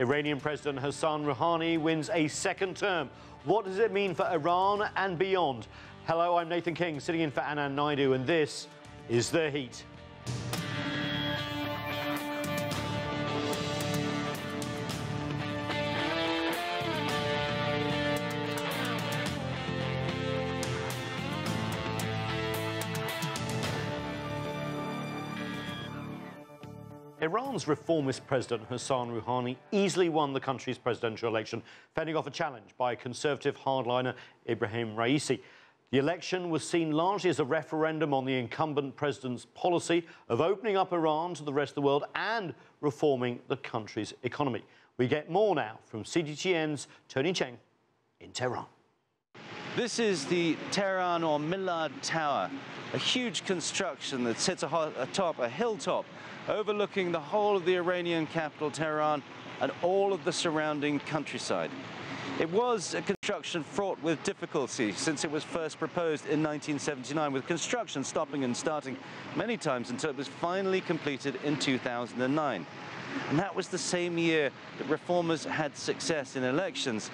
Iranian President Hassan Rouhani wins a second term. What does it mean for Iran and beyond? Hello, I'm Nathan King, sitting in for Anand Naidu, and this is The Heat. Iran's reformist President Hassan Rouhani easily won the country's presidential election, fending off a challenge by conservative hardliner Ebrahim Raisi. The election was seen largely as a referendum on the incumbent president's policy of opening up Iran to the rest of the world and reforming the country's economy. We get more now from CGTN's Cheng in Tehran. This is the Tehran or Millard Tower, a huge construction that sits atop a hilltop overlooking the whole of the Iranian capital, Tehran, and all of the surrounding countryside. It was a construction fraught with difficulty since it was first proposed in 1979, with construction stopping and starting many times until it was finally completed in 2009. And that was the same year that reformers had success in elections,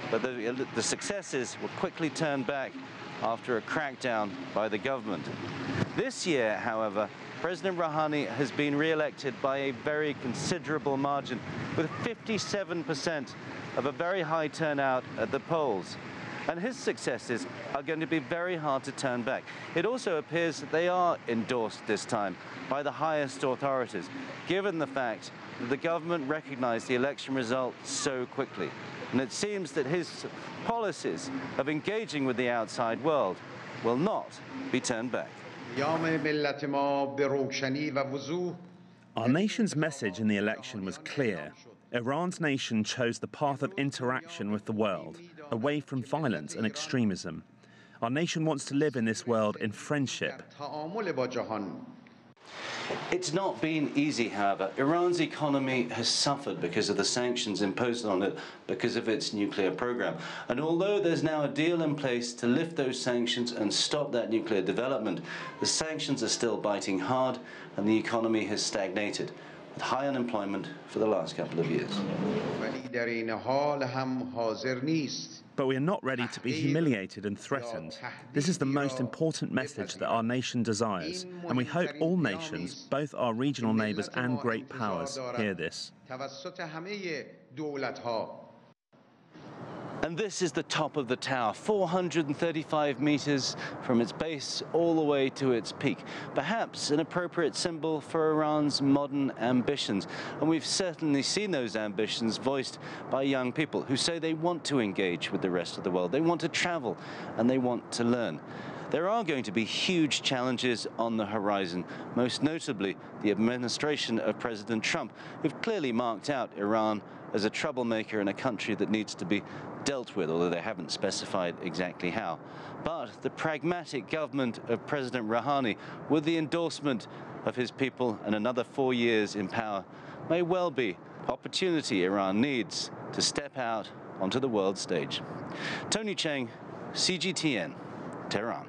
but the successes were quickly turned back after a crackdown by the government. This year, however, President Rouhani has been re-elected by a very considerable margin, with 57% of a very high turnout at the polls. And his successes are going to be very hard to turn back. It also appears that they are endorsed this time by the highest authorities, given the fact that the government recognized the election result so quickly. And it seems that his policies of engaging with the outside world will not be turned back. Our nation's message in the election was clear. Iran's nation chose the path of interaction with the world, away from violence and extremism. Our nation wants to live in this world in friendship. It's not been easy, however. Iran's economy has suffered because of the sanctions imposed on it because of its nuclear program. And although there's now a deal in place to lift those sanctions and stop that nuclear development, the sanctions are still biting hard and the economy has stagnated, with high unemployment for the last couple of years. But we are not ready to be humiliated and threatened. This is the most important message that our nation desires, and we hope all nations, both our regional neighbours and great powers, hear this. And this is the top of the tower, 435 meters from its base all the way to its peak. Perhaps an appropriate symbol for Iran's modern ambitions. And we've certainly seen those ambitions voiced by young people who say they want to engage with the rest of the world. They want to travel and they want to learn. There are going to be huge challenges on the horizon, most notably the administration of President Trump, who've clearly marked out Iran as a troublemaker and a country that needs to be dealt with, although they haven't specified exactly how. But the pragmatic government of President Rouhani, with the endorsement of his people and another 4 years in power, may well be opportunity Iran needs to step out onto the world stage. Cheng, CGTN, Tehran.